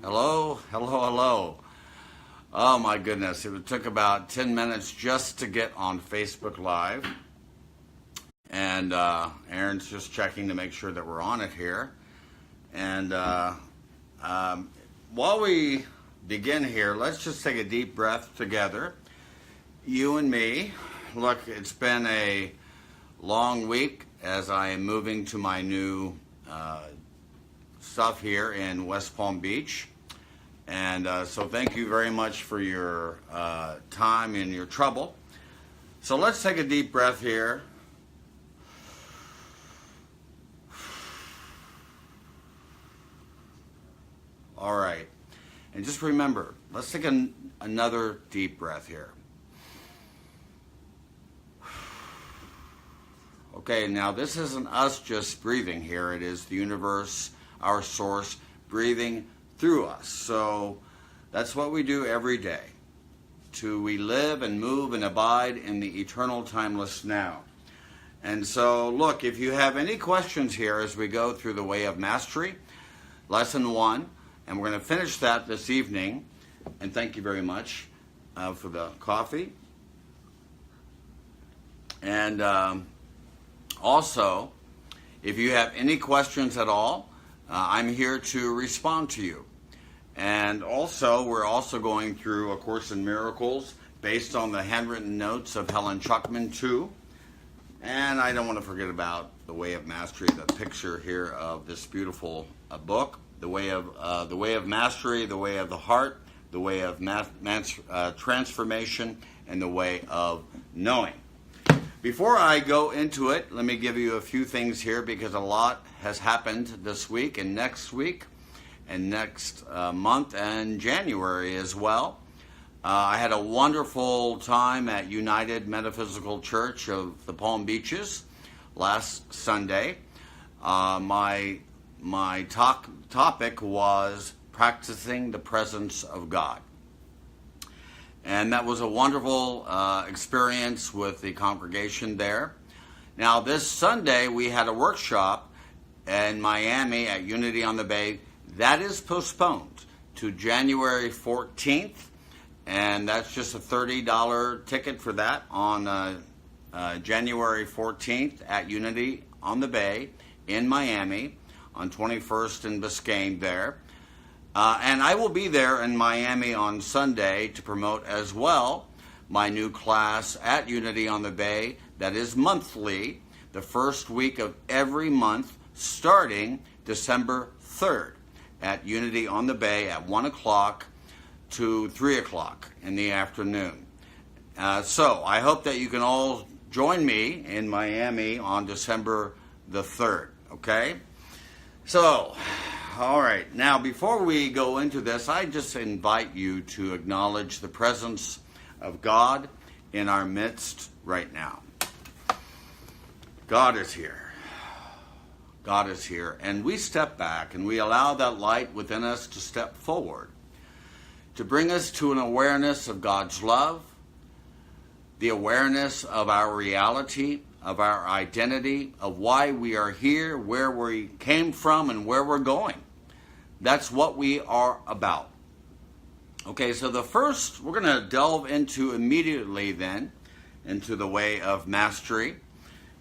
Hello, hello, hello. Oh my goodness, it took about 10 minutes just to get on Facebook Live. And Aaron's just checking to make sure that we're on it here. And while we begin here, let's just take a deep breath together. You and me. Look, it's been a long week as I am moving to my new stuff here in West Palm Beach. And so thank you very much for your time and your trouble. So let's take a deep breath here. All right. And just remember, let's take another deep breath here. Okay, now this isn't us just breathing here. It is the universe, our source, breathing through us. So that's what we do every day. We live and move and abide in the eternal timeless now. And so, look, if you have any questions here as we go through the Way of Mastery, Lesson 1, and we're going to finish that this evening. And thank you very much for the coffee. And also, if you have any questions at all, I'm here to respond to you. And also, we're also going through A Course in Miracles based on the handwritten notes of Helen Chuckman too. And I don't want to forget about the Way of Mastery, the picture here of this beautiful book, the Way of Mastery, the Way of the Heart, the Way of Transformation, and the Way of Knowing. Before I go into it, let me give you a few things here because a lot has happened this week and next week and next month and January as well. I had a wonderful time at United Metaphysical Church of the Palm Beaches last Sunday. My topic was practicing the presence of God. And that was a wonderful experience with the congregation there. Now, this Sunday, we had a workshop in Miami at Unity on the Bay. That is postponed to January 14th. And that's just a $30 ticket for that on January 14th at Unity on the Bay in Miami on 21st and Biscayne there. And I will be there in Miami on Sunday to promote as well my new class at Unity on the Bay that is monthly, the first week of every month, starting December 3rd at Unity on the Bay at 1 o'clock to 3 o'clock in the afternoon. So I hope that you can all join me in Miami on December the 3rd, okay? So, all right. Now, before we go into this, I just invite you to acknowledge the presence of God in our midst right now. God is here. God is here. And we step back and we allow that light within us to step forward, to bring us to an awareness of God's love, the awareness of our reality, of our identity, of why we are here, where we came from, and where we're going. That's what we are about. Okay, so the first, we're going to delve into immediately then, into the Way of Mastery.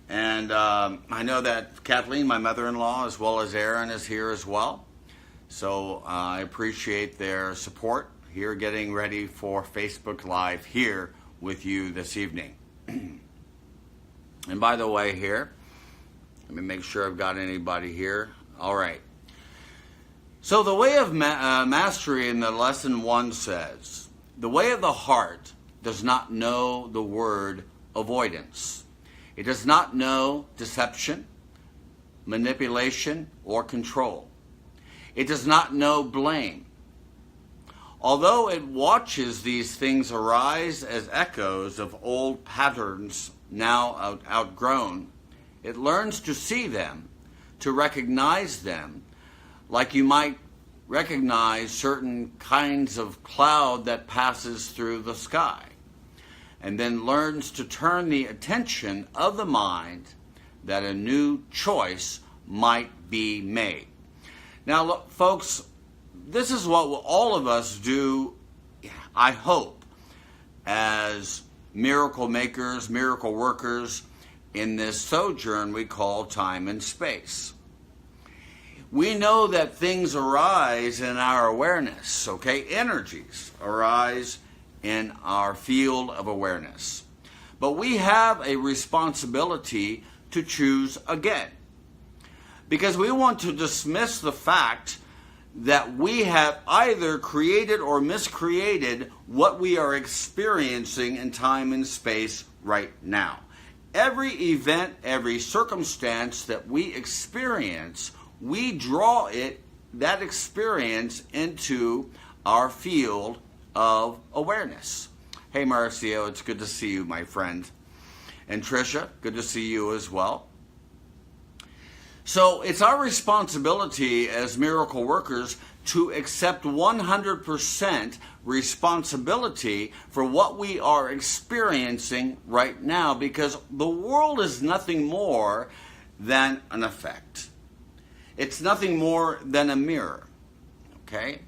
And I know that Kathleen, my mother-in-law, as well as Aaron, is here as well. So I appreciate their support here, getting ready for Facebook Live here with you this evening. And by the way here, let me make sure I've got anybody here. All right. So the Way of Mastery in the Lesson 1 says, the way of the heart does not know the word avoidance. It does not know deception, manipulation, or control. It does not know blame. Although it watches these things arise as echoes of old patterns now outgrown, it learns to see them, to recognize them, like you might recognize certain kinds of cloud that passes through the sky, and then learns to turn the attention of the mind that a new choice might be made. Now, look, folks, this is what all of us do, I hope, as miracle makers, miracle workers in this sojourn we call time and space. We know that things arise in our awareness, okay? Energies arise in our field of awareness. But we have a responsibility to choose again, because we want to dismiss the fact that we have either created or miscreated what we are experiencing in time and space right now. Every event, every circumstance that we experience, we draw that experience into our field of awareness. Hey Marcio, it's good to see you, my friend. And Tricia, good to see you as well. So it's our responsibility as miracle workers to accept 100% responsibility for what we are experiencing right now, because the world is nothing more than an effect. It's nothing more than a mirror, okay?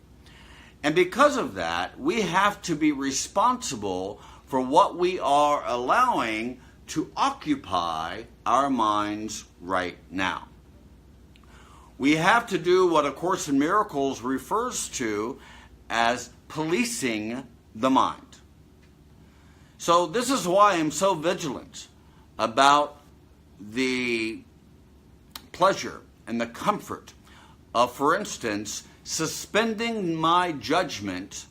And because of that, we have to be responsible for what we are allowing to occupy our minds right now. We have to do what A Course in Miracles refers to as policing the mind. So this is why I'm so vigilant about the pleasure and the comfort of, for instance, suspending my judgment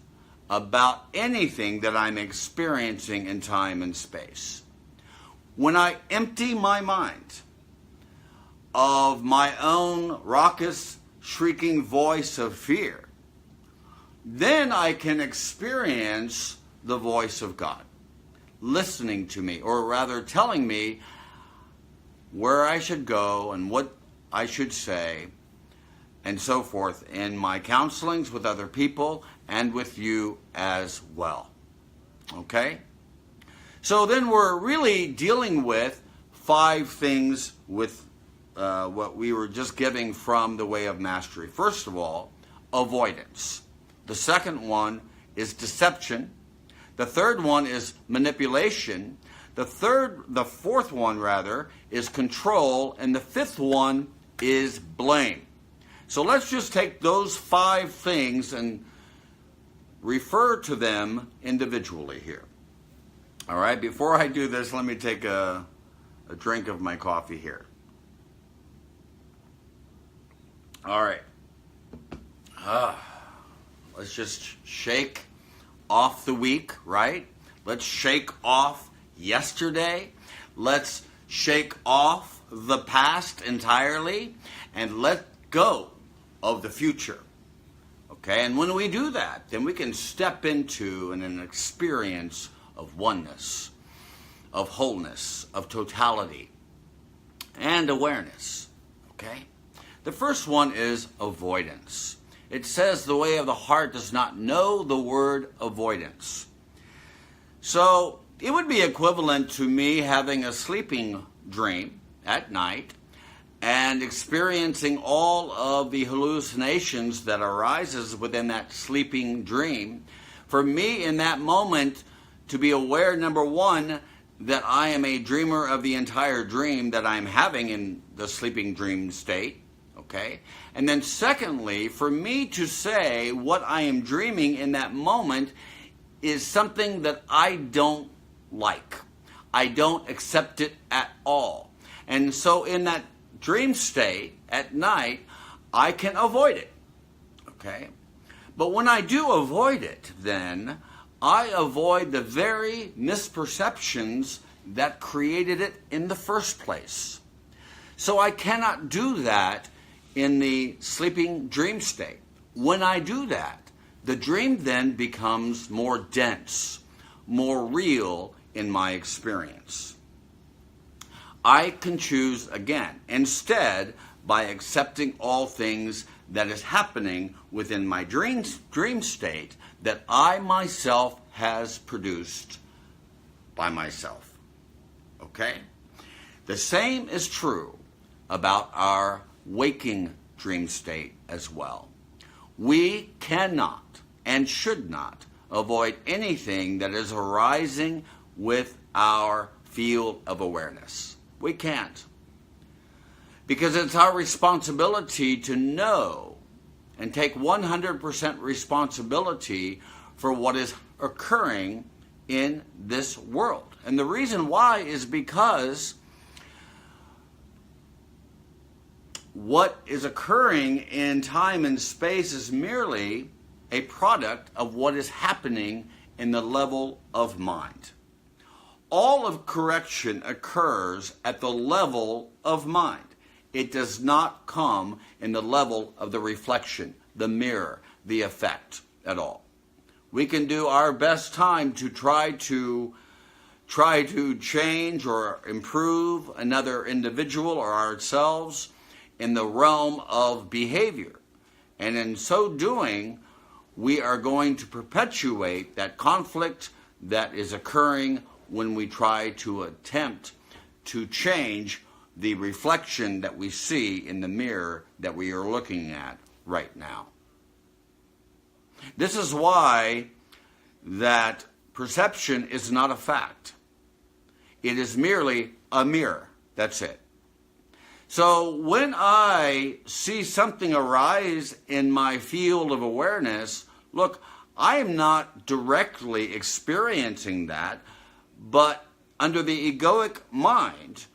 about anything that I'm experiencing in time and space. When I empty my mind of my own raucous, shrieking voice of fear, then I can experience the voice of God listening to me, or rather telling me where I should go and what I should say, and so forth, in my counselings with other people and with you as well. Okay? So then we're really dealing with 5 things with what we were just giving from the way of mastery. First of all, avoidance. The second one is deception. The third one is manipulation. The fourth one is control, and the fifth one is blame. So let's just take those 5 things and refer to them individually here. All right, before I do this, let me take a drink of my coffee here. All right. Let's just shake off the week, right? Let's shake off yesterday. Let's shake off the past entirely and let go of the future. Okay? And when we do that, then we can step into an experience of oneness, of wholeness, of totality, and awareness. Okay? The first one is avoidance. It says the way of the heart does not know the word avoidance. So it would be equivalent to me having a sleeping dream at night and experiencing all of the hallucinations that arises within that sleeping dream. For me in that moment to be aware, number one, that I am a dreamer of the entire dream that I'm having in the sleeping dream state. Okay? And then secondly, for me to say what I am dreaming in that moment is something that I don't like. I don't accept it at all. And so in that dream state at night, I can avoid it. Okay? But when I do avoid it, then I avoid the very misperceptions that created it in the first place. So I cannot do that in the sleeping dream state. When I do that, the dream then becomes more dense, more real in my experience. I can choose again, instead, by accepting all things that is happening within my dream state that I myself has produced by myself. Okay? The same is true about our waking dream state as well. We cannot and should not avoid anything that is arising with our field of awareness. We can't. Because it's our responsibility to know and take 100% responsibility for what is occurring in this world. And the reason why is because what is occurring in time and space is merely a product of what is happening in the level of mind. All of correction occurs at the level of mind. It does not come in the level of the reflection, the mirror, the effect at all. We can do our best time to try to change or improve another individual or ourselves in the realm of behavior. And in so doing, we are going to perpetuate that conflict that is occurring when we try to attempt to change the reflection that we see in the mirror that we are looking at right now. This is why that perception is not a fact. It is merely a mirror. That's it. So when I see something arise in my field of awareness, look, I am not directly experiencing that, but under the egoic mind,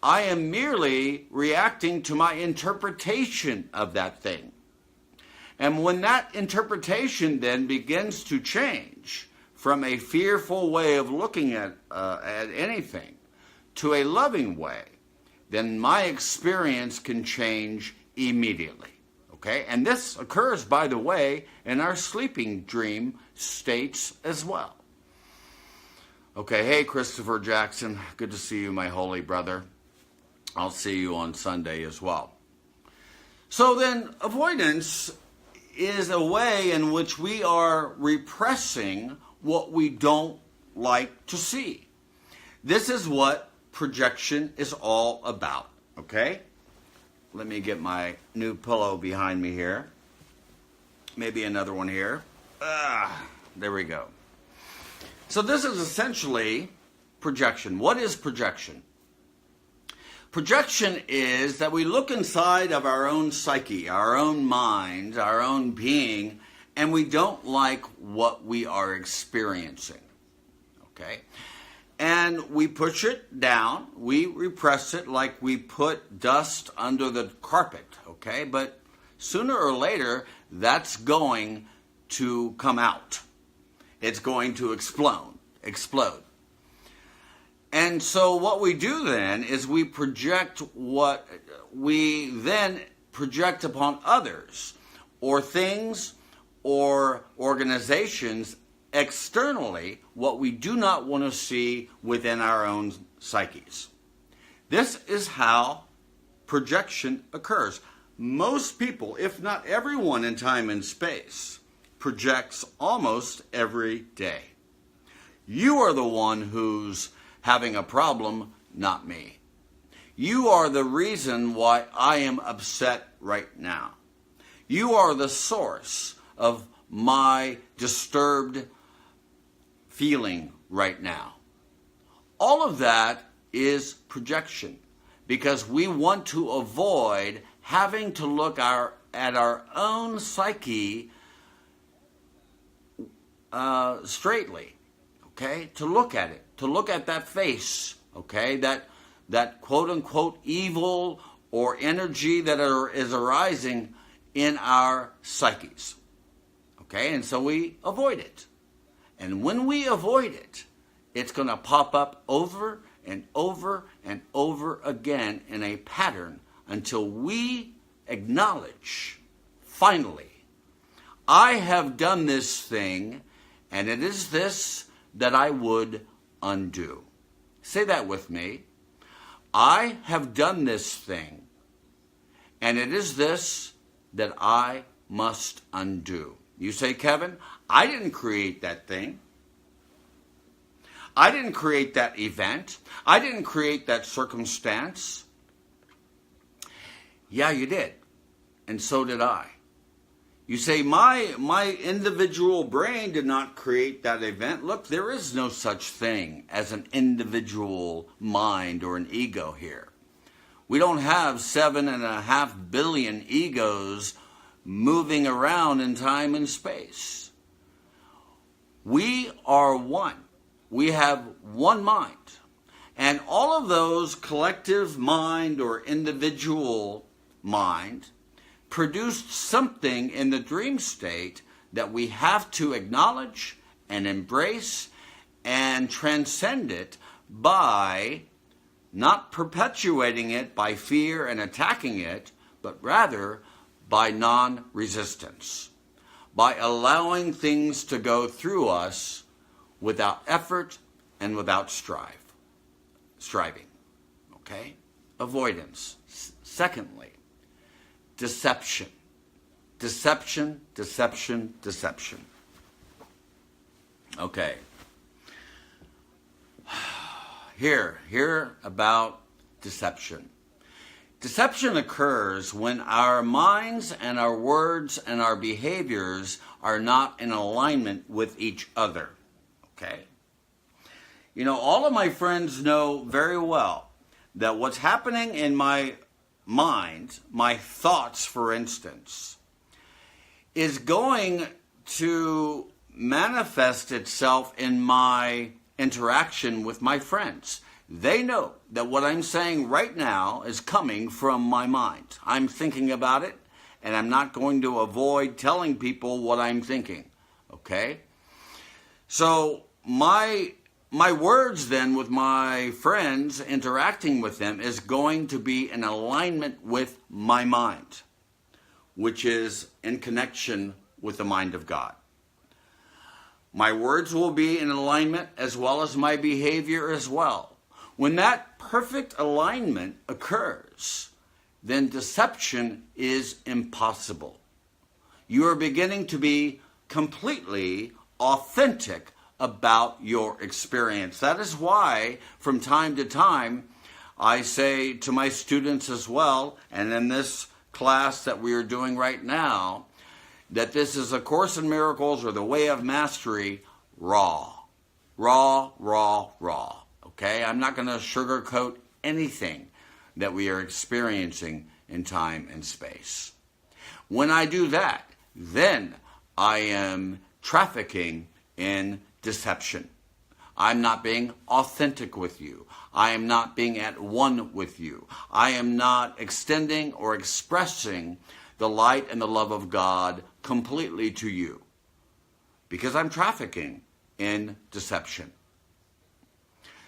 I am merely reacting to my interpretation of that thing. And when that interpretation then begins to change from a fearful way of looking at anything to a loving way, then my experience can change immediately. Okay? And this occurs, by the way, in our sleeping dream states as well. Okay, hey, Christopher Jackson. Good to see you, my holy brother. I'll see you on Sunday as well. So then, avoidance is a way in which we are repressing what we don't like to see. This is what projection is all about, okay? Let me get my new pillow behind me here. Maybe another one here. There we go. So this is essentially projection. What is projection? Projection is that we look inside of our own psyche, our own mind, our own being, and we don't like what we are experiencing. Okay? And we push it down, we repress it like we put dust under the carpet, okay? But sooner or later, that's going to come out. It's going to explode. And so what we do then is we project what we then project upon others or things or organizations externally what we do not want to see within our own psyches. This is how projection occurs. Most people, if not everyone in time and space, projects almost every day. You are the one who's having a problem, not me. You are the reason why I am upset right now. You are the source of my disturbed feeling right now. All of that is projection because we want to avoid having to look at our own psyche straightly, okay? To look at it, to look at that face, okay? That quote-unquote evil or energy that is arising in our psyches, okay? And so we avoid it. And when we avoid it, it's going to pop up over and over and over again in a pattern until we acknowledge, finally, I have done this thing, and it is this that I would undo. Say that with me. I have done this thing, and it is this that I must undo. You say, Kevin, I didn't create that thing. I didn't create that event. I didn't create that circumstance. Yeah, you did. And so did I. You say, my individual brain did not create that event. Look, there is no such thing as an individual mind or an ego here. We don't have 7.5 billion egos moving around in time and space. We are one. We have one mind. And all of those collective mind or individual mind produced something in the dream state that we have to acknowledge and embrace and transcend it by not perpetuating it by fear and attacking it, but rather by non-resistance, by allowing things to go through us without effort and without striving. Okay? Avoidance. Secondly, deception. Deception, deception, deception. Okay. Here about deception. Deception occurs when our minds and our words and our behaviors are not in alignment with each other. Okay? You know, all of my friends know very well that what's happening in my mind, my thoughts, for instance, is going to manifest itself in my interaction with my friends. They know that what I'm saying right now is coming from my mind. I'm thinking about it, and I'm not going to avoid telling people what I'm thinking. Okay? So my words then with my friends, interacting with them, is going to be in alignment with my mind, which is in connection with the mind of God. My words will be in alignment as well as my behavior as well. When that perfect alignment occurs, then deception is impossible. You are beginning to be completely authentic about your experience. That is why, from time to time, I say to my students as well, and in this class that we are doing right now, that this is A Course in Miracles or the Way of Mastery, raw. Raw, raw, raw. Okay? I'm not going to sugarcoat anything that we are experiencing in time and space. When I do that, then I am trafficking in deception. I'm not being authentic with you. I am not being at one with you. I am not extending or expressing the light and the love of God completely to you, because I'm trafficking in deception.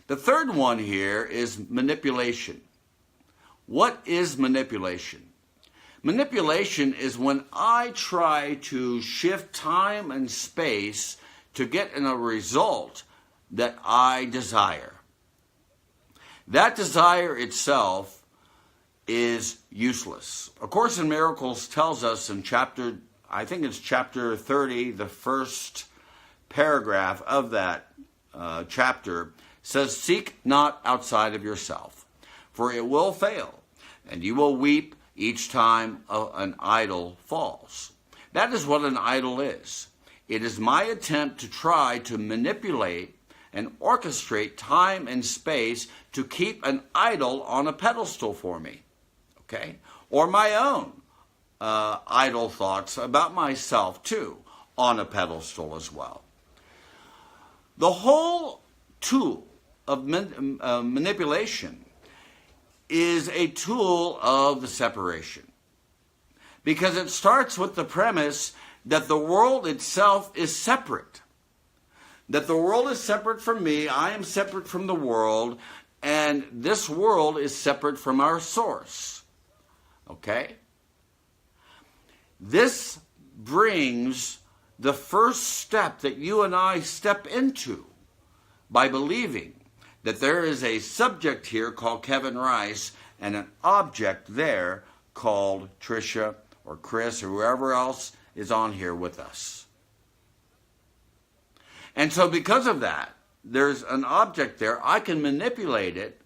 The third one here is manipulation. What is manipulation? Manipulation is when I try to shift time and space to get in a result that I desire. That desire itself is useless. A Course in Miracles tells us in chapter 30, the first paragraph of that chapter says, "Seek not outside of yourself, for it will fail, and you will weep each time an idol falls." That is what an idol is. It is my attempt to try to manipulate and orchestrate time and space to keep an idol on a pedestal for me, okay? Or my own idle thoughts about myself, too, on a pedestal as well. The whole tool of manipulation is a tool of the separation, because it starts with the premise that the world itself is separate. That the world is separate from me, I am separate from the world, and this world is separate from our source. Okay? This brings the first step that you and I step into by believing that there is a subject here called Kevin Rice and an object there called Tricia or Chris or whoever else is on here with us. And so because of that, there's an object there. I can manipulate it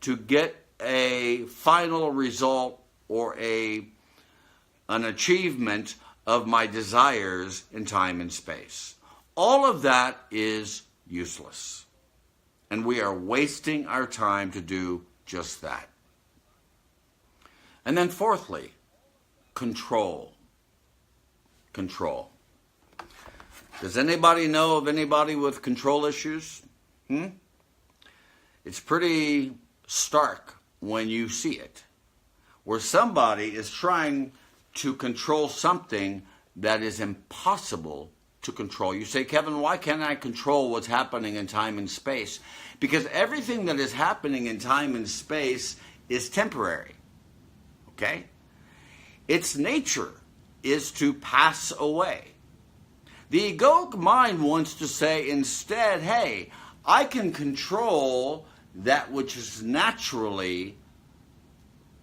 to get a final result or an achievement of my desires in time and space. All of that is useless. And we are wasting our time to do just that. And then fourthly, control. Control. Does anybody know of anybody with control issues? It's pretty stark when you see it, where somebody is trying to control something that is impossible to control. You say, Kevin, why can't I control what's happening in time and space? Because everything that is happening in time and space is temporary. Okay? Its nature is to pass away. The egoic mind wants to say instead, hey, I can control that which is naturally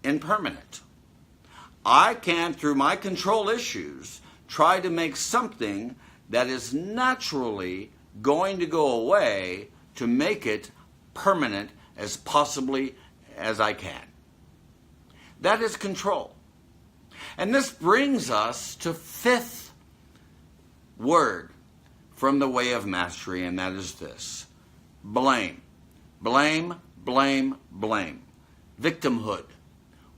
impermanent. I can, through my control issues, try to make something that is naturally going to go away to make it permanent as possibly as I can. That is control. And this brings us to fifth word from the way of mastery, and that is this: blame. Blame, blame, blame. Victimhood.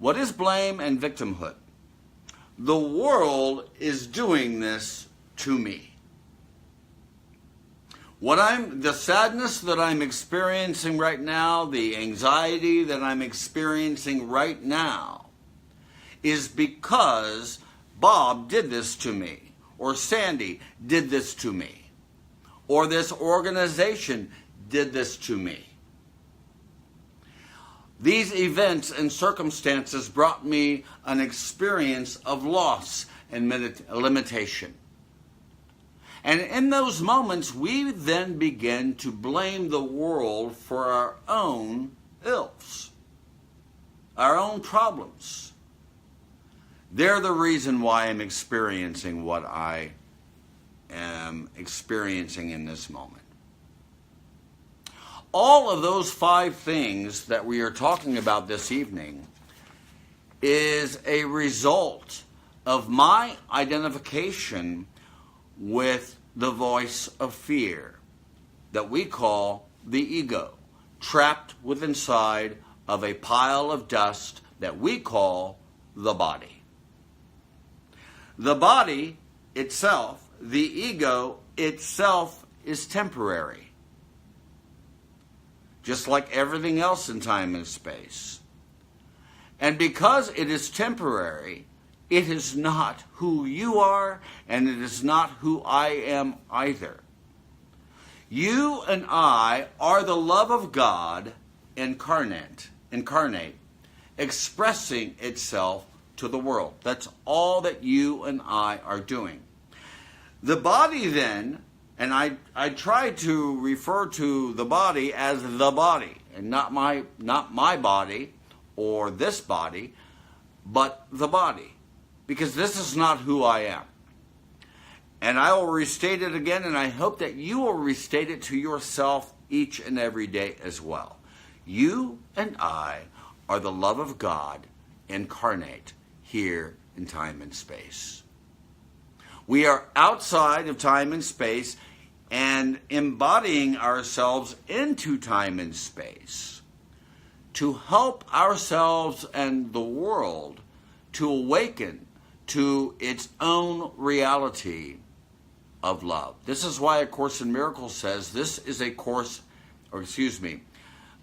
What is blame and victimhood? The world is doing this to me. The sadness that I'm experiencing right now, the anxiety that I'm experiencing right now, is because Bob did this to me, or Sandy did this to me, or this organization did this to me. These events and circumstances brought me an experience of loss and limitation. And in those moments, we then begin to blame the world for our own ills, our own problems. They're the reason why I'm experiencing what I am experiencing in this moment. All of those 5 things that we are talking about this evening is a result of my identification with the voice of fear that we call the ego, trapped within inside of a pile of dust that we call the body. The body itself, the ego itself, is temporary, just like everything else in time and space. And because it is temporary, it is not who you are, and it is not who I am either. You and I are the love of God incarnate, expressing itself to the world. That's all that you and I are doing. The body then, and I try to refer to the body as the body, and not my body or this body, but the body. Because this is not who I am. And I will restate it again, and I hope that you will restate it to yourself each and every day as well. You and I are the love of God incarnate here in time and space. We are outside of time and space and embodying ourselves into time and space to help ourselves and the world to awaken to its own reality of love. This is why A Course in Miracles says this is a course,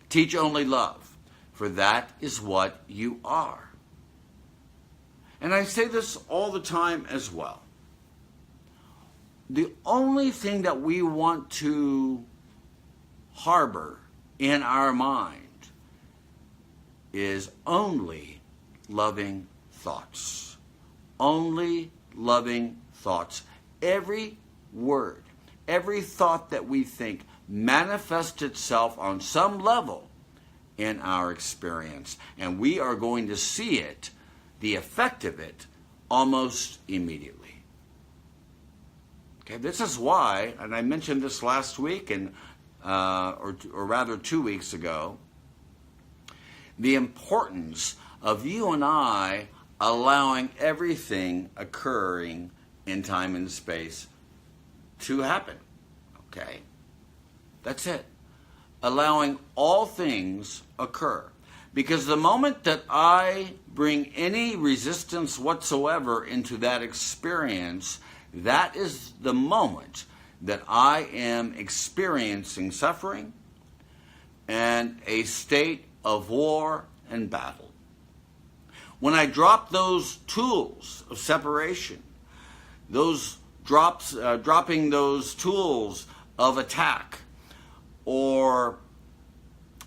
teach only love, for that is what you are. And I say this all the time as well. The only thing that we want to harbor in our mind is only loving thoughts. Only loving thoughts. Every word, every thought that we think manifests itself on some level in our experience. And we are going to see it, the effect of it, almost immediately. Okay, this is why, and I mentioned this last week, or rather 2 weeks ago, the importance of you and I allowing everything occurring in time and space to happen. Okay? That's it. Allowing all things occur. Because the moment that I bring any resistance whatsoever into that experience, that is the moment that I am experiencing suffering and a state of war and battle. When I drop those tools of separation, dropping those tools of attack or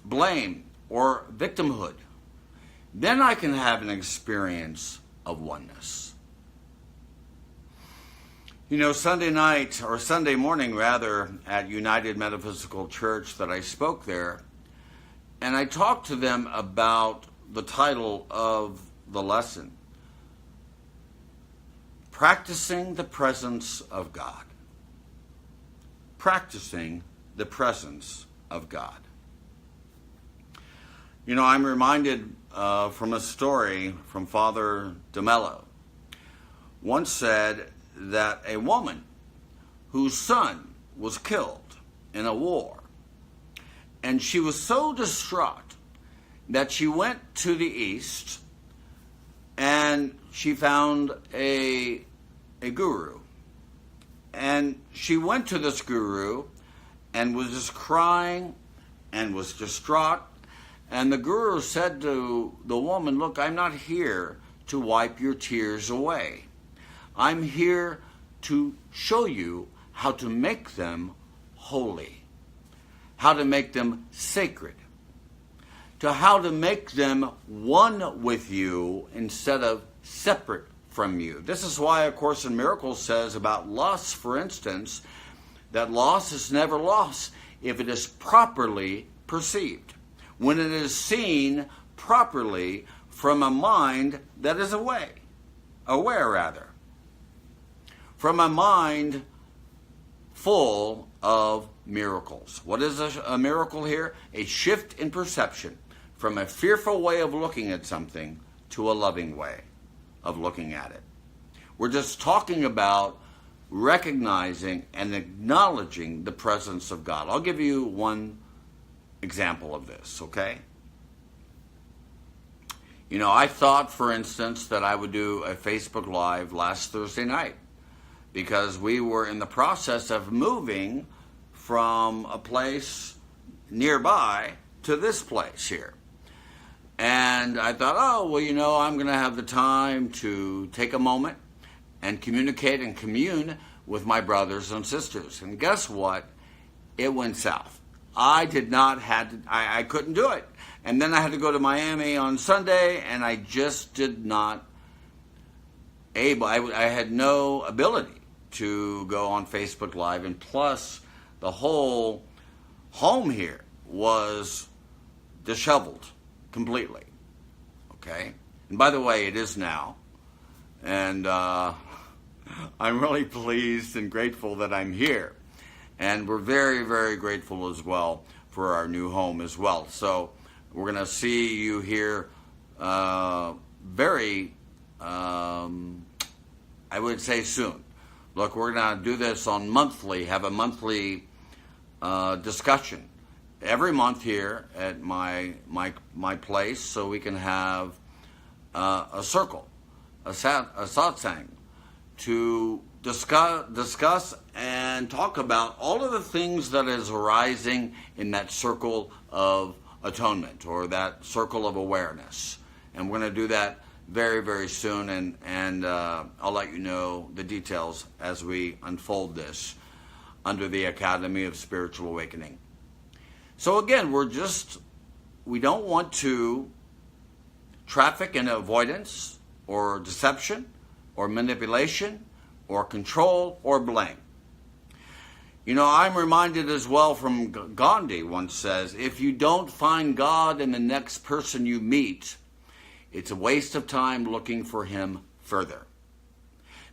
blame or victimhood, then I can have an experience of oneness. You know, Sunday night, or Sunday morning rather, at United Metaphysical Church that I spoke there, and I talked to them about the title of the lesson, Practicing the Presence of God. Practicing the Presence of God. You know, I'm reminded from a story from Father DeMello. Once said that a woman whose son was killed in a war, and she was so distraught that she went to the east and she found a guru. And she went to this guru and was just crying and was distraught. And the guru said to the woman, look, I'm not here to wipe your tears away. I'm here to show you how to make them holy, how to make them sacred, to how to make them one with you instead of separate from you. This is why A Course in Miracles says about loss, for instance, that loss is never loss if it is properly perceived, when it is seen properly from a mind that is aware, from a mind full of miracles. What is a miracle here? A shift in perception from a fearful way of looking at something to a loving way of looking at it. We're just talking about recognizing and acknowledging the presence of God. I'll give you one example of this, okay? You know, I thought, for instance, that I would do a Facebook Live last Thursday night because we were in the process of moving from a place nearby to this place here. And I thought, oh, well, you know, I'm going to have the time to take a moment and communicate and commune with my brothers and sisters. And guess what? It went south. I couldn't do it. And then I had to go to Miami on Sunday, and I just did not I had no ability to go on Facebook Live. And plus, the whole home here was disheveled completely. Okay? And by the way, it is now. And I'm really pleased and grateful that I'm here. And we're very, very grateful as well for our new home as well. So we're going to see you here very, I would say soon. Look, we're going to do this on have a monthly discussion every month here at my place, so we can have a circle, a satsang, to discuss and talk about all of the things that is arising in that circle of atonement or that circle of awareness. And we're going to do that very, very soon, and I'll let you know the details as we unfold this under the Academy of Spiritual Awakening. So again, we don't want to traffic in avoidance or deception or manipulation or control or blame. You know, I'm reminded as well from Gandhi once says, if you don't find God in the next person you meet, it's a waste of time looking for him further.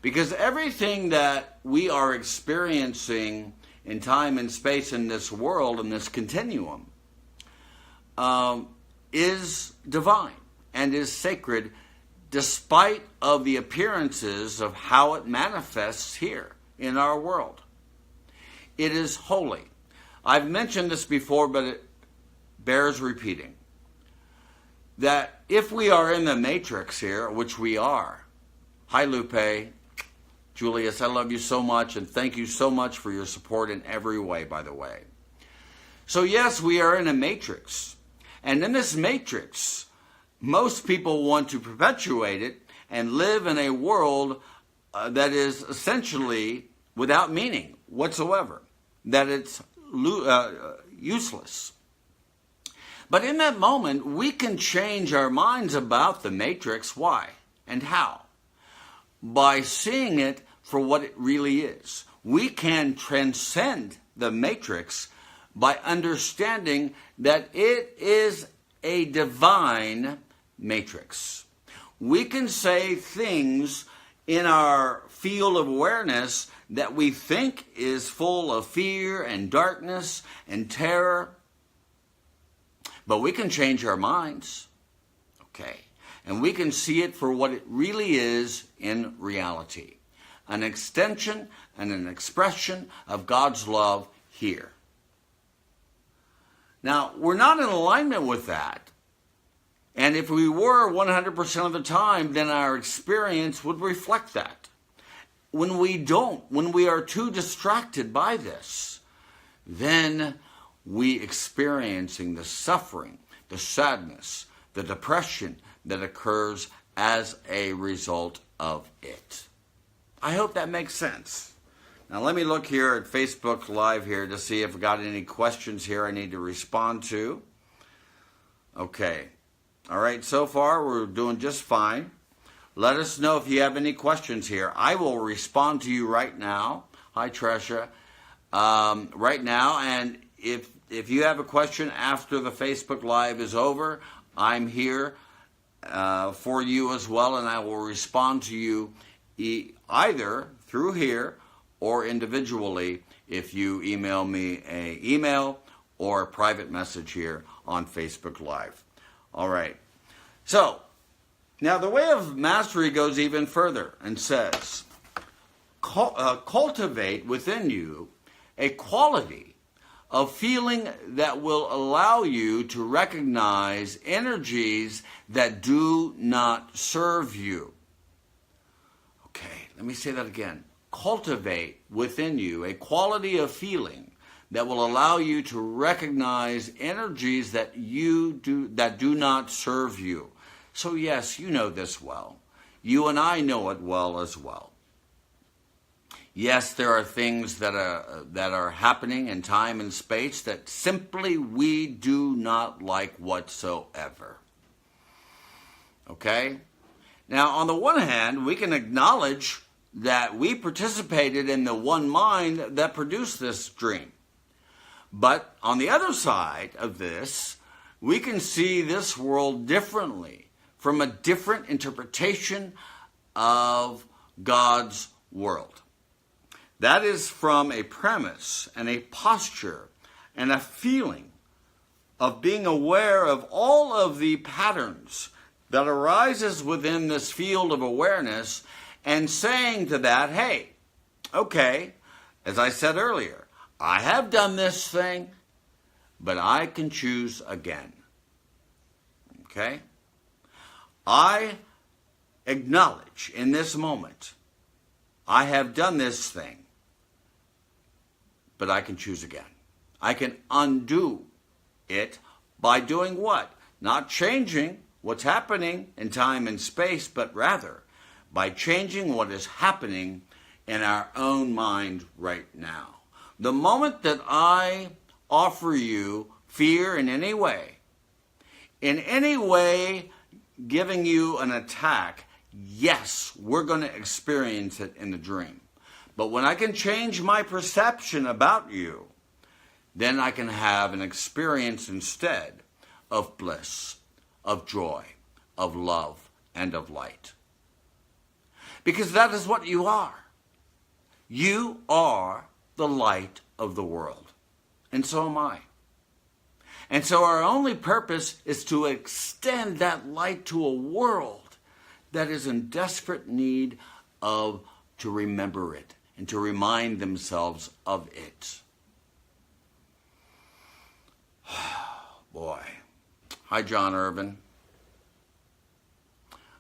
Because everything that we are experiencing in time and space in this world, in this continuum, is divine and is sacred despite of the appearances of how it manifests here in our world. It is holy. I've mentioned this before, but it bears repeating. That if we are in the matrix here, which we are, hi Lupe, Julius, I love you so much, and thank you so much for your support in every way, by the way. So yes, we are in a matrix. And in this matrix, most people want to perpetuate it and live in a world that is essentially without meaning whatsoever, that it's useless. But in that moment, we can change our minds about the matrix. Why and how? By seeing it for what it really is. We can transcend the matrix by understanding that it is a divine matrix. We can say things in our field of awareness that we think is full of fear and darkness and terror, but we can change our minds, okay? And we can see it for what it really is in reality. An extension and an expression of God's love here. Now, we're not in alignment with that. And if we were 100% of the time, then our experience would reflect that. When we don't, when we are too distracted by this, then we experiencing the suffering, the sadness, the depression that occurs as a result of it. I hope that makes sense. Now let me look here at Facebook Live here to see if I've got any questions here I need to respond to. Okay. All right, so far we're doing just fine. Let us know if you have any questions here. I will respond to you right now. Hi, Tresha. Right now, and if you have a question after the Facebook Live is over, I'm here for you as well, and I will respond to you either through here or individually if you email me an email or a private message here on Facebook Live. All right. So, now the way of mastery goes even further and says, cultivate within you a quality of feeling that will allow you to recognize energies that do not serve you. Okay, let me say that again. Cultivate within you a quality of feeling that will allow you to recognize energies that do not serve you. So yes, you know this well. You and I know it well as well. Yes, there are things that are happening in time and space that simply we do not like whatsoever. Okay? Now, on the one hand, we can acknowledge that we participated in the one mind that produced this dream. But on the other side of this, we can see this world differently from a different interpretation of God's world. That is from a premise and a posture and a feeling of being aware of all of the patterns that arises within this field of awareness and saying to that, hey, okay, as I said earlier, I have done this thing, but I can choose again. Okay? I acknowledge in this moment, I have done this thing, but I can choose again. I can undo it by doing what? Not changing what's happening in time and space, but rather by changing what is happening in our own mind right now. The moment that I offer you fear in any way giving you an attack, yes, we're going to experience it in the dream. But when I can change my perception about you, then I can have an experience instead of bliss, of joy, of love, and of light. Because that is what you are. You are the light of the world. And so am I. And so our only purpose is to extend that light to a world that is in desperate need of to remember it and to remind themselves of it. Boy. Hi, John Irvin.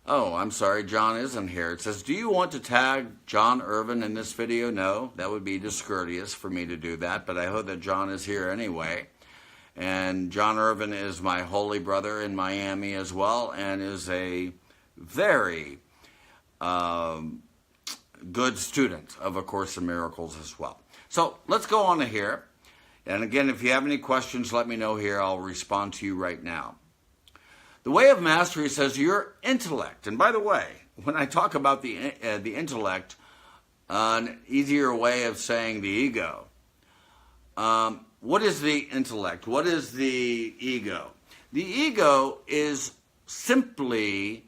Oh, I'm sorry, John isn't here. It says, do you want to tag John Irvin in this video? No, that would be discourteous for me to do that, but I hope that John is here anyway. And John Irvin is my holy brother in Miami as well, and is a very good student of A Course in Miracles as well. So let's go on to here. And again, if you have any questions, let me know here. I'll respond to you right now. The way of mastery says your intellect. And by the way, when I talk about the intellect, an easier way of saying the ego, what is the intellect? What is the ego? The ego is simply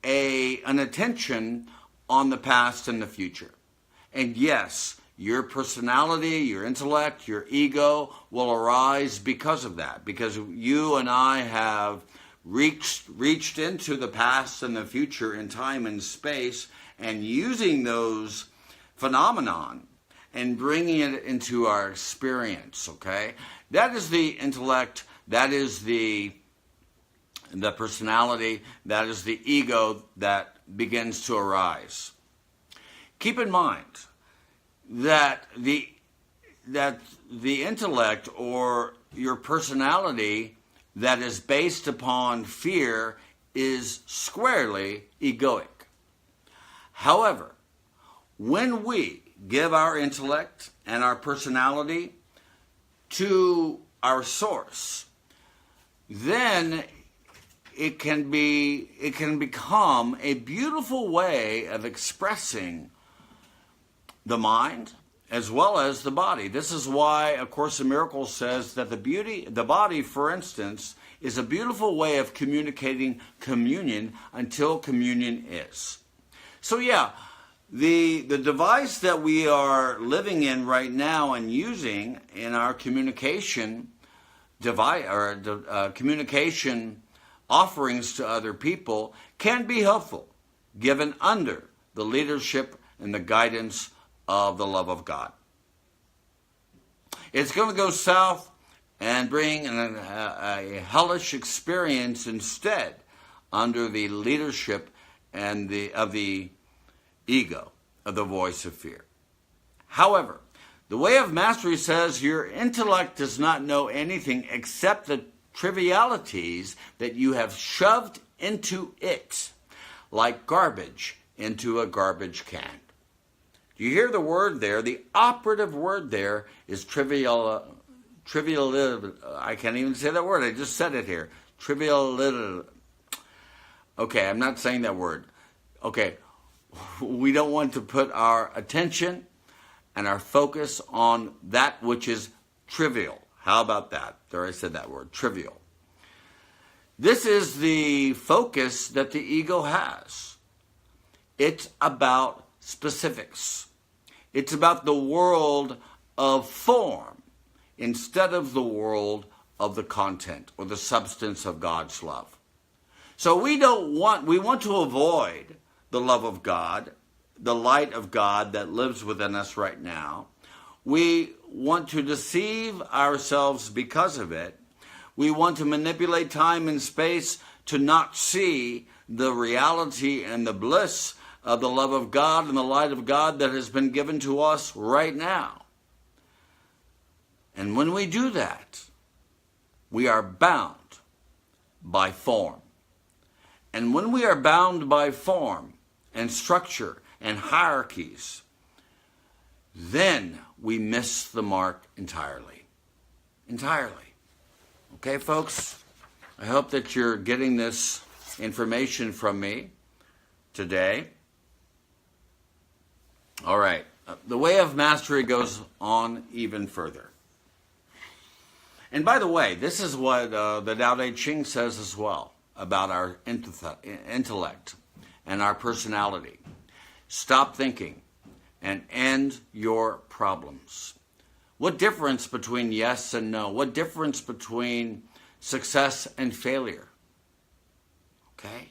an attention on the past and the future. And yes, your personality, your intellect, your ego will arise because of that. Because you and I have reached into the past and the future in time and space, and using those phenomenon and bringing it into our experience, okay? That is the intellect, that is the personality, that is the ego that begins to arise. Keep in mind that the intellect or your personality that is based upon fear is squarely egoic. However, when we give our intellect and our personality to our source, then it can become a beautiful way of expressing the mind as well as the body. This is why A Course in Miracles says that the body, for instance, is a beautiful way of communicating communion until communion is. So yeah, the device that we are living in right now and using in our communication device or communication offerings to other people can be helpful, given under the leadership and the guidance of the love of God. It's going to go south and bring a hellish experience instead under the leadership and of the ego, of the voice of fear. However, the way of mastery says your intellect does not know anything except the trivialities that you have shoved into it, like garbage into a garbage can. Do you hear the word there? The operative word there is trivial. I can't even say that word. I just said it here. Trivial. Okay, I'm not saying that word. Okay, we don't want to put our attention and our focus on that which is trivial. How about that? There, I said that word, trivial. This is the focus that the ego has. It's about specifics. It's about the world of form instead of the world of the content or the substance of God's love. So we want to avoid the love of God, the light of God that lives within us right now. We want to deceive ourselves because of it. We want to manipulate time and space to not see the reality and the bliss of the love of God and the light of God that has been given to us right now. And when we do that, we are bound by form. And when we are bound by form and structure and hierarchies, then we miss the mark entirely. Entirely. Okay, folks? I hope that you're getting this information from me today. All right. The way of mastery goes on even further. And by the way, this is what the Tao Te Ching says as well about our intellect and our personality. Stop thinking and end your problems. What difference between yes and no? What difference between success and failure? Okay?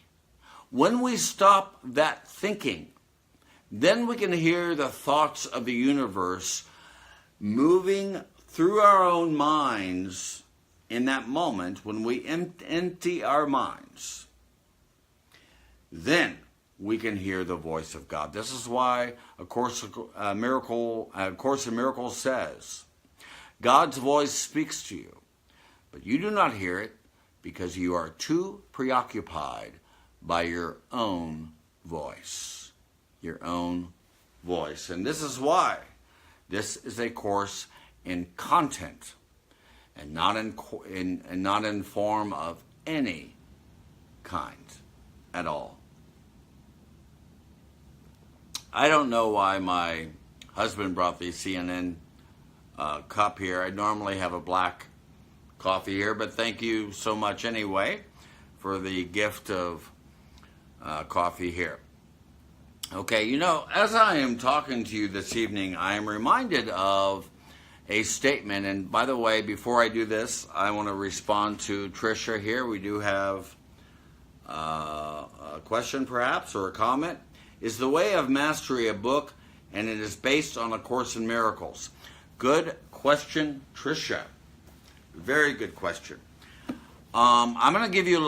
When we stop that thinking, then we can hear the thoughts of the universe moving through our own minds in that moment when we empty our minds. Then we can hear the voice of God. This is why A Course in Miracles says, God's voice speaks to you, but you do not hear it because you are too preoccupied by your own voice. Your own voice. And this is why this is a course in content and not in form of any kind at all. I don't know why my husband brought the CNN cup here. I normally have a black coffee here, but thank you so much anyway for the gift of coffee here. Okay, as I am talking to you this evening, I am reminded of a statement. And by the way, before I do this, I want to respond to Tricia here. We do have a question perhaps, or a comment. Is The Way of Mastery a book, and it is based on A Course in Miracles? Good question, Tricia. Very good question. I'm going to give you a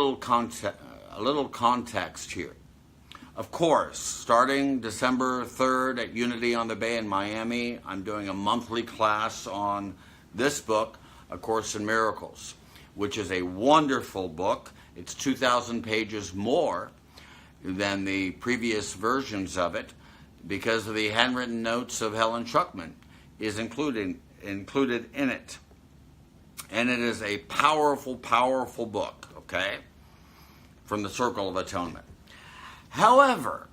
little context here. Of course, starting December 3rd at Unity on the Bay in Miami, I'm doing a monthly class on this book, A Course in Miracles, which is a wonderful book. It's 2,000 pages more than the previous versions of it because of the handwritten notes of Helen Schuckman is included in it. And it is a powerful, powerful book, okay, from the Circle of Atonement. However,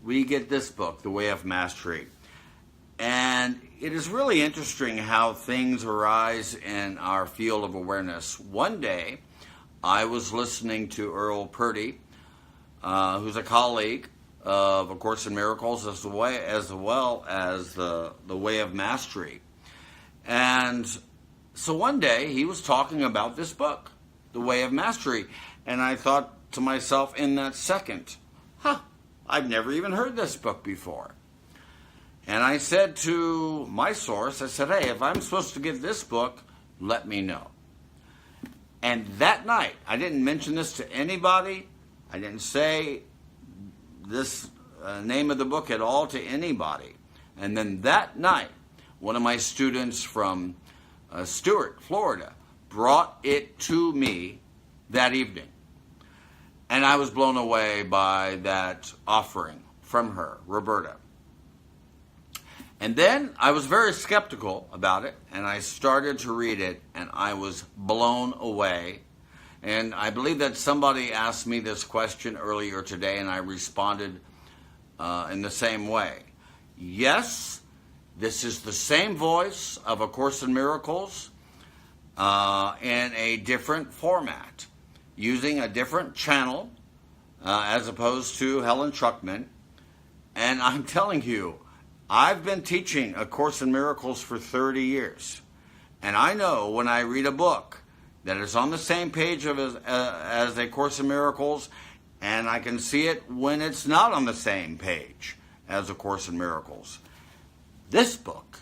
we get this book, The Way of Mastery, and it is really interesting how things arise in our field of awareness. One day, I was listening to Earl Purdy, who's a colleague of A Course in Miracles, as well as the Way of Mastery. And so one day, he was talking about this book, The Way of Mastery, and I thought to myself in that second, I've never even heard this book before. And I said to my source, I said, hey, if I'm supposed to get this book, let me know. And that night, I didn't mention this to anybody. I didn't say this name of the book at all to anybody. And then that night, one of my students from Stuart, Florida, brought it to me that evening. And I was blown away by that offering from her, Roberta. And then I was very skeptical about it, and I started to read it, and I was blown away. And I believe that somebody asked me this question earlier today, and I responded in the same way. Yes, this is the same voice of A Course in Miracles in a different format, using a different channel as opposed to Helen Schuckman. And I'm telling you, I've been teaching A Course in Miracles for 30 years. And I know when I read a book that is on the same page as A Course in Miracles, and I can see it when it's not on the same page as A Course in Miracles. This book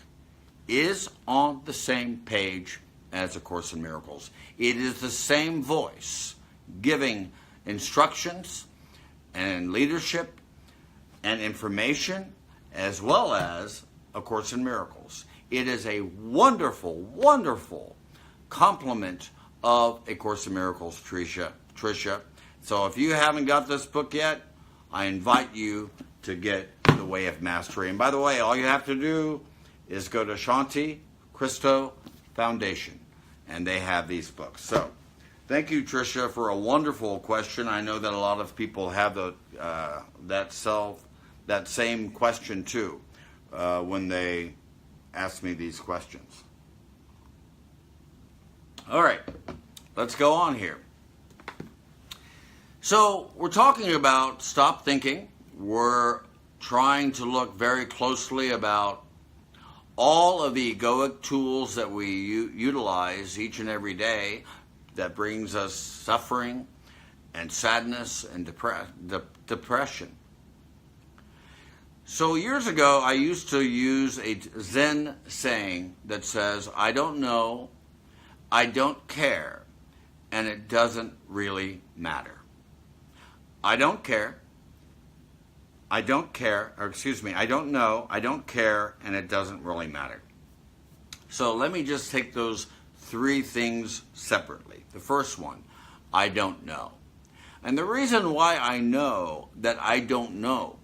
is on the same page as A Course in Miracles. It is the same voice giving instructions and leadership and information as well as A Course in Miracles. It is a wonderful, wonderful complement of A Course in Miracles, Tricia. So if you haven't got this book yet, I invite you to get The Way of Mastery. And by the way, all you have to do is go to Shanti Christo Foundation, and they have these books. So thank you, Tricia, for a wonderful question. I know that a lot of people have that same question too when they ask me these questions. All right, let's go on here. So we're talking about stop thinking. We're trying to look very closely about all of the egoic tools that we utilize each and every day that brings us suffering and sadness and depression. So years ago, I used to use a Zen saying that says, I don't know, I don't care, and it doesn't really matter. I don't care, I don't know, I don't care, and it doesn't really matter. So let me just take those three things separately. The first one, I don't know. And the reason why I know that I don't know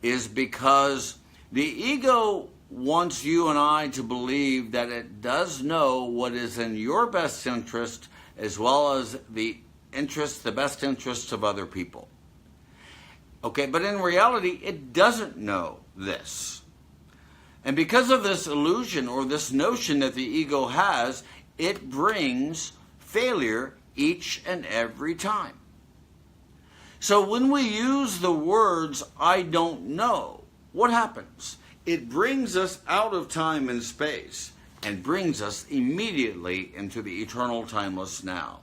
is because the ego wants you and I to believe that it does know what is in your best interest as well as the best interests of other people. Okay, but in reality, it doesn't know this. And because of this illusion or this notion that the ego has, it brings failure each and every time. So when we use the words, I don't know, what happens? It brings us out of time and space and brings us immediately into the eternal timeless now.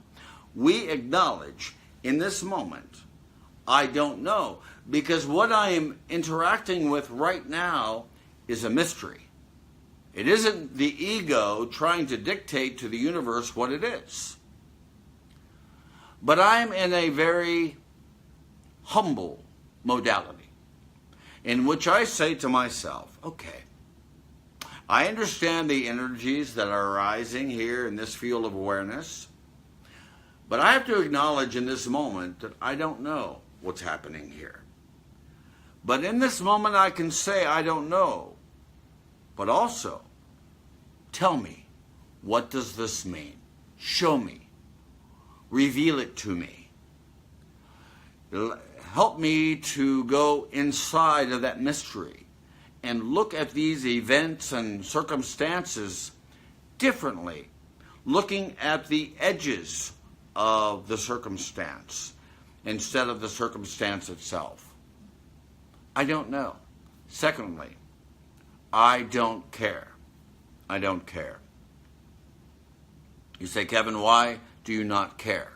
We acknowledge in this moment, I don't know, because what I am interacting with right now is a mystery. It isn't the ego trying to dictate to the universe what it is. But I'm in a very humble modality in which I say to myself, okay, I understand the energies that are arising here in this field of awareness, but I have to acknowledge in this moment that I don't know what's happening here. But in this moment I can say I don't know, but also tell me, what does this mean? Show me. Reveal it to me. Help me to go inside of that mystery and look at these events and circumstances differently, looking at the edges of the circumstance instead of the circumstance itself. I don't know. Secondly, I don't care. I don't care. You say, Kevin, why do you not care?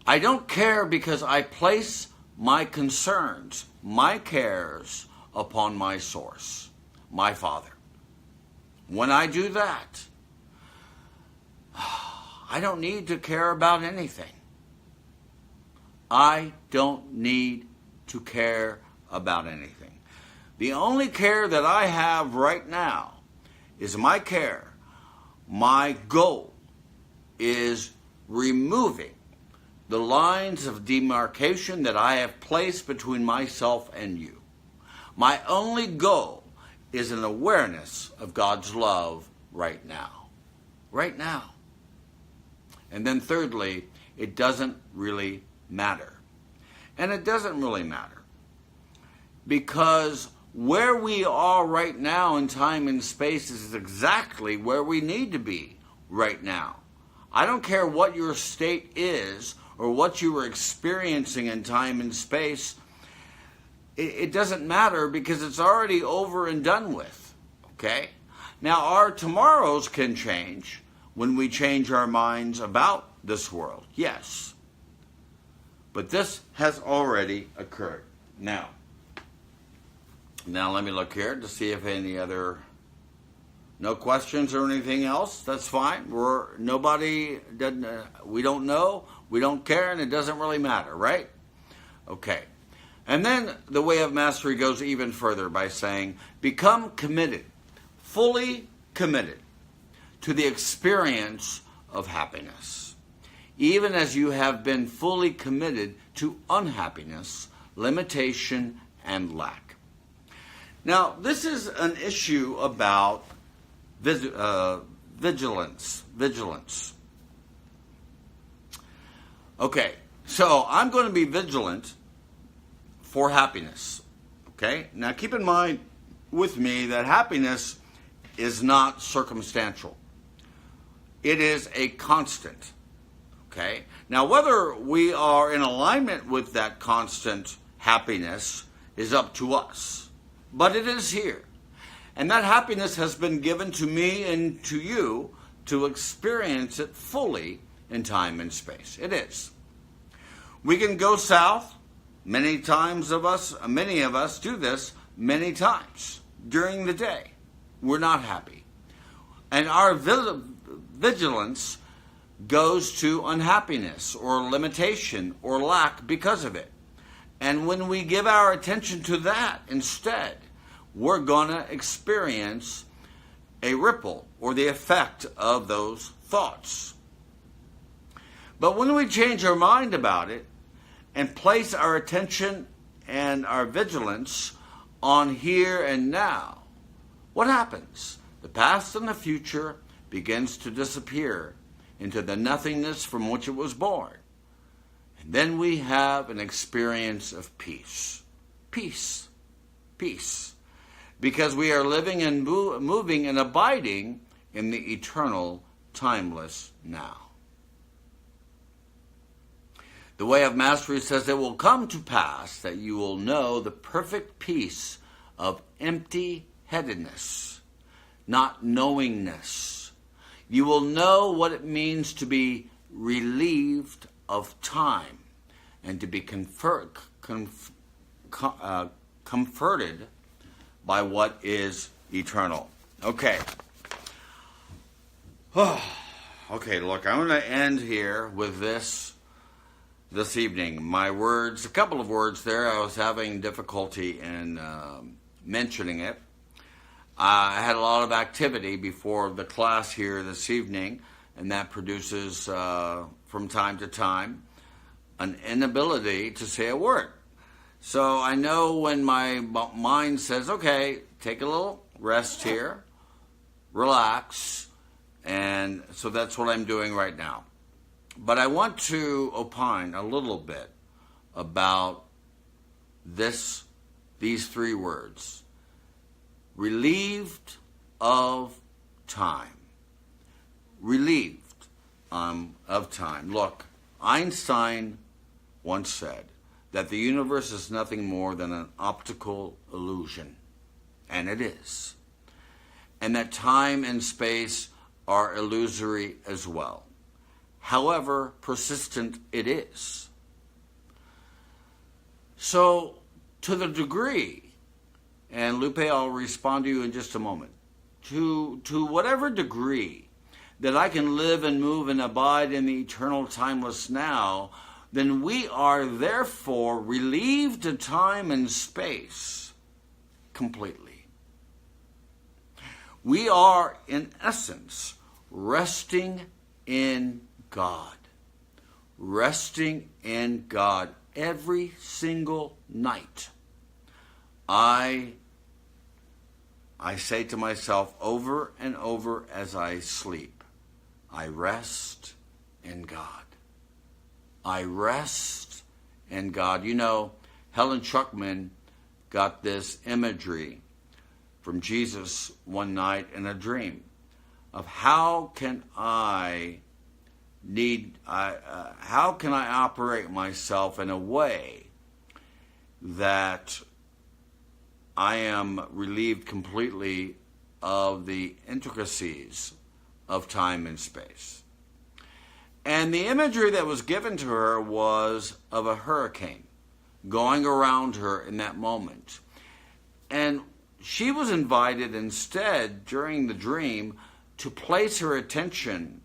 I don't care because I place my concerns, my cares upon my source, my Father. When I do that, I don't need to care about anything. I don't need to care about anything. The only care that I have right now is my care. My goal is removing the lines of demarcation that I have placed between myself and you. My only goal is an awareness of God's love right now. Right now. And then thirdly, it doesn't really matter. And it doesn't really matter because where we are right now in time and space is exactly where we need to be right now. I don't care what your state is or what you were experiencing in time and space. It doesn't matter because it's already over and done with. Okay? Now, our tomorrows can change when we change our minds about this world. Yes. But this has already occurred. Now let me look here to see if any other... No questions or anything else? That's fine. We don't know, we don't care, and it doesn't really matter, right? Okay. And then the way of mastery goes even further by saying, become committed, fully committed to the experience of happiness, even as you have been fully committed to unhappiness, limitation, and lack. Now, this is an issue about vigilance. Okay, so I'm going to be vigilant for happiness. Okay, now keep in mind with me that happiness is not circumstantial. It is a constant. Okay, now whether we are in alignment with that constant happiness is up to us, but it is here. And that happiness has been given to me and to you to experience it fully in time and space. It is. We can go south. Many of us do this many times during the day. We're not happy. And our vigilance goes to unhappiness or limitation or lack because of it. And when we give our attention to that instead, we're going to experience a ripple or the effect of those thoughts. But when we change our mind about it and place our attention and our vigilance on here and now, what happens? The past and the future begins to disappear into the nothingness from which it was born. And then we have an experience of peace. Peace. Peace. Because we are living and moving and abiding in the eternal, timeless now. The Way of Mastery says it will come to pass that you will know the perfect peace of empty-headedness, not knowingness. You will know what it means to be relieved of time and to be comforted by what is eternal. Okay. Okay, look, I'm going to end here with this evening. My words, a couple of words there, I was having difficulty in mentioning it. I had a lot of activity before the class here this evening, and that produces, from time to time, an inability to say a word. So I know when my mind says, okay, take a little rest here, relax, and so that's what I'm doing right now. But I want to opine a little bit about these three words. Relieved of time. Relieved of time. Look, Einstein once said that the universe is nothing more than an optical illusion. And it is. And that time and space are illusory as well. However persistent it is. So, to the degree, and Lupe, I'll respond to you in just a moment, to whatever degree that I can live and move and abide in the eternal timeless now, then we are therefore relieved of time and space completely. We are, in essence, resting in God. Resting in God every single night. I say to myself over and over as I sleep, I rest in God. I rest in God. You know, Helen Schuckman got this imagery from Jesus one night in a dream of how can I operate myself in a way that I am relieved completely of the intricacies of time and space. And the imagery that was given to her was of a hurricane going around her in that moment. And she was invited instead during the dream to place her attention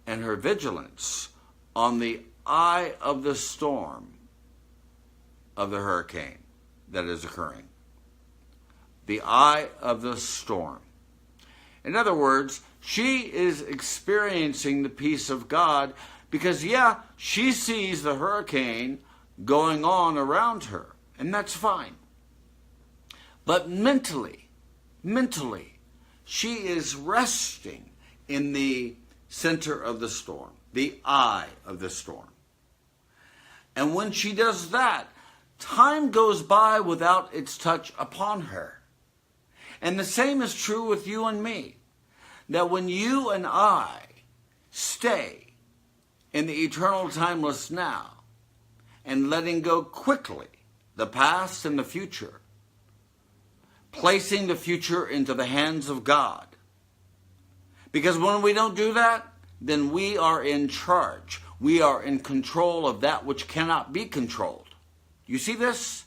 and her vigilance on the eye of the storm of the hurricane that is occurring. The eye of the storm. In other words, she is experiencing the peace of God because, she sees the hurricane going on around her, and that's fine. But mentally, she is resting in the center of the storm, the eye of the storm. And when she does that, time goes by without its touch upon her. And the same is true with you and me. That when you and I stay in the eternal timeless now and letting go quickly the past and the future, placing the future into the hands of God. Because when we don't do that, then we are in charge. We are in control of that which cannot be controlled. You see this?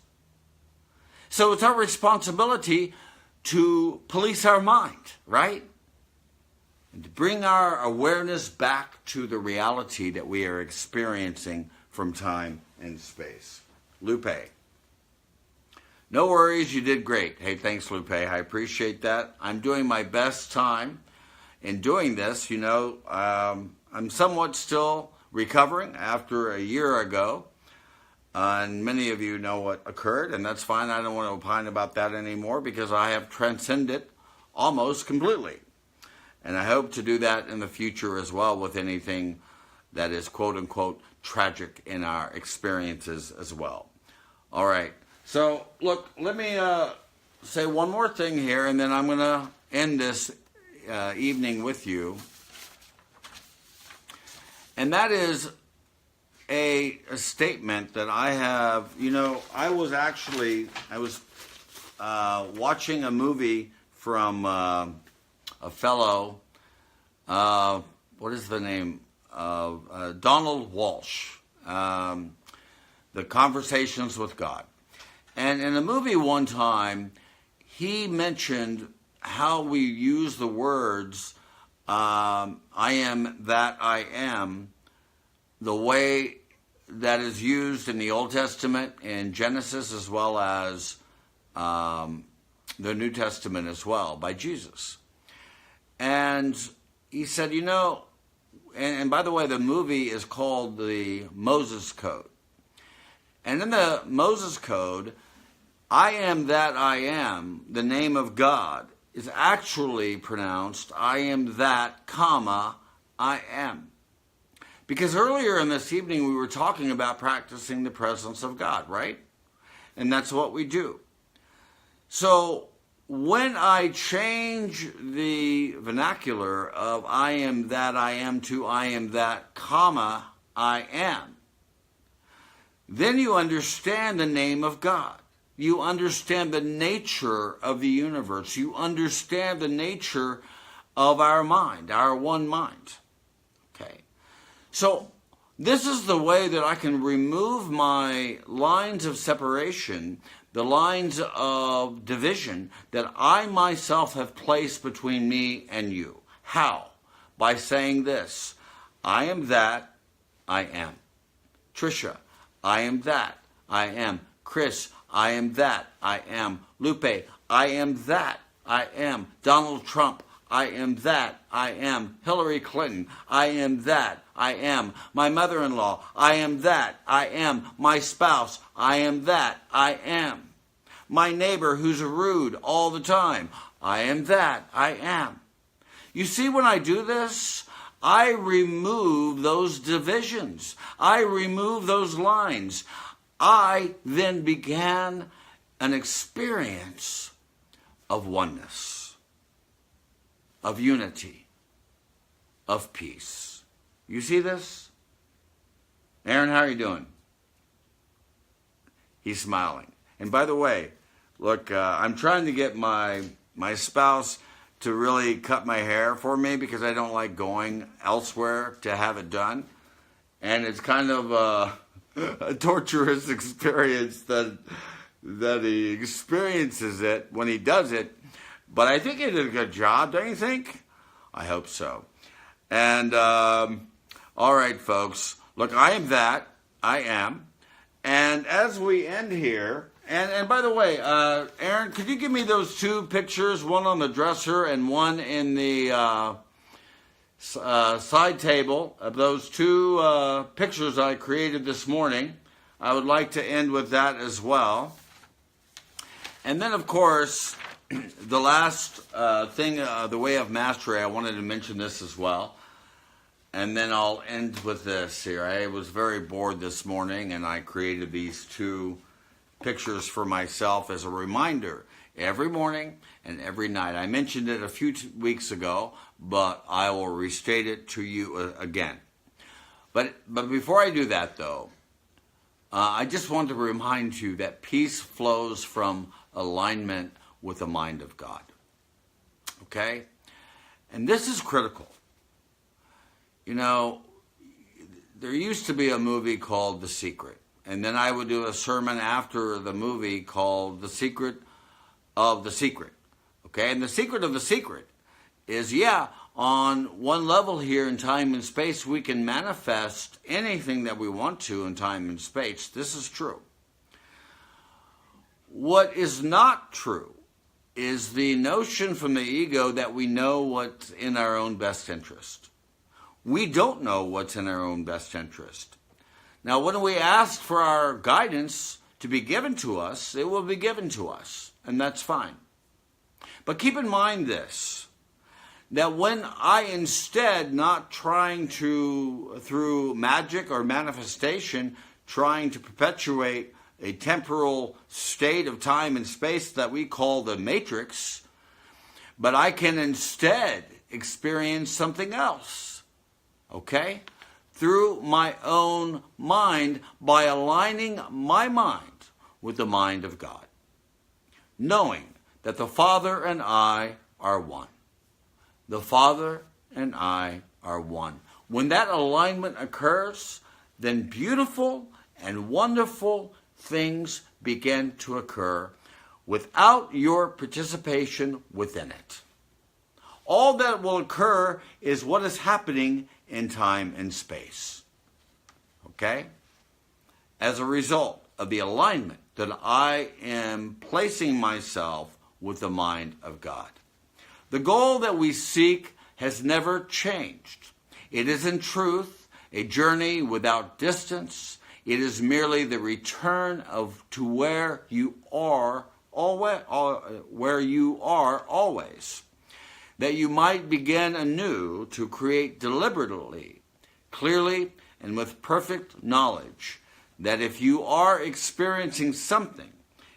So it's our responsibility to police our mind, right? And to bring our awareness back to the reality that we are experiencing from time and space. Lupe. No worries, you did great. Hey, thanks, Lupe. I appreciate that. I'm doing my best time in doing this. You know, I'm somewhat still recovering after a year ago. And many of you know what occurred, and that's fine. I don't want to opine about that anymore because I have transcended almost completely. And I hope to do that in the future as well with anything that is quote-unquote tragic in our experiences as well. All right. So, look, let me say one more thing here, and then I'm going to end this evening with you. And that is a statement that I have. You know, I was watching a movie from a fellow, what is the name? Donald Walsh, The Conversations with God. And in a movie one time, he mentioned how we use the words, I am that I am, the way that is used in the Old Testament, in Genesis, as well as the New Testament as well, by Jesus. And he said, you know, and by the way, the movie is called the Moses Code. And in the Moses Code, I am that I am, the name of God, is actually pronounced, I am that, comma, I am. Because earlier in this evening, we were talking about practicing the presence of God, right? And that's what we do. So when I change the vernacular of I am that I am to I am that, comma, I am, then you understand the name of God. You understand the nature of the universe. You understand the nature of our mind, our one mind. Okay. So this is the way that I can remove my lines of separation, the lines of division that I myself have placed between me and you. How? By saying this: I am that I am. Tricia, I am that I am. Chris, I am that I am. Lupe, I am that I am. Donald Trump, I am that I am. Hillary Clinton, I am that I am. My mother-in-law, I am that I am. My spouse, I am that I am. My neighbor who's rude all the time, I am that I am. You see, when I do this, I remove those divisions. I remove those lines. I then began an experience of oneness, of unity, of peace. You see this? Aaron, how are you doing? He's smiling. And by the way, look, I'm trying to get my spouse to really cut my hair for me because I don't like going elsewhere to have it done. And it's kind of a torturous experience that he experiences it when he does it. But I think he did a good job, don't you think? I hope so. And all right, folks. Look, I am that. I am. And as we end here, and by the way, Aaron, could you give me those two pictures, one on the dresser and one in the side table of those two pictures I created this morning? I would like to end with that as well. And then, of course, the last thing, the way of mastery, I wanted to mention this as well. And then I'll end with this here. I was very bored this morning, and I created these two pictures for myself as a reminder every morning and every night. I mentioned it a few weeks ago, but I will restate it to you again. But before I do that, though, I just want to remind you that peace flows from alignment with the mind of God. Okay? And this is critical. You know, there used to be a movie called The Secret. And then I would do a sermon after the movie called The Secret of the Secret. Okay? And the secret of the secret is, on one level here in time and space, we can manifest anything that we want to in time and space. This is true. What is not true is the notion from the ego that we know what's in our own best interest. We don't know what's in our own best interest. Now, when we ask for our guidance to be given to us, it will be given to us, and that's fine. But keep in mind this, that when I instead, not trying to, through magic or manifestation, trying to perpetuate a temporal state of time and space that we call the matrix, but I can instead experience something else, okay? Through my own mind, by aligning my mind with the mind of God, knowing that the Father and I are one. The Father and I are one. When that alignment occurs, then beautiful and wonderful things begin to occur without your participation within it. All that will occur is what is happening in time and space. Okay? As a result of the alignment that I am placing myself with the mind of God. The goal that we seek has never changed. It is in truth a journey without distance. It is merely the return to where you are always, that you might begin anew to create deliberately, clearly, and with perfect knowledge that if you are experiencing something,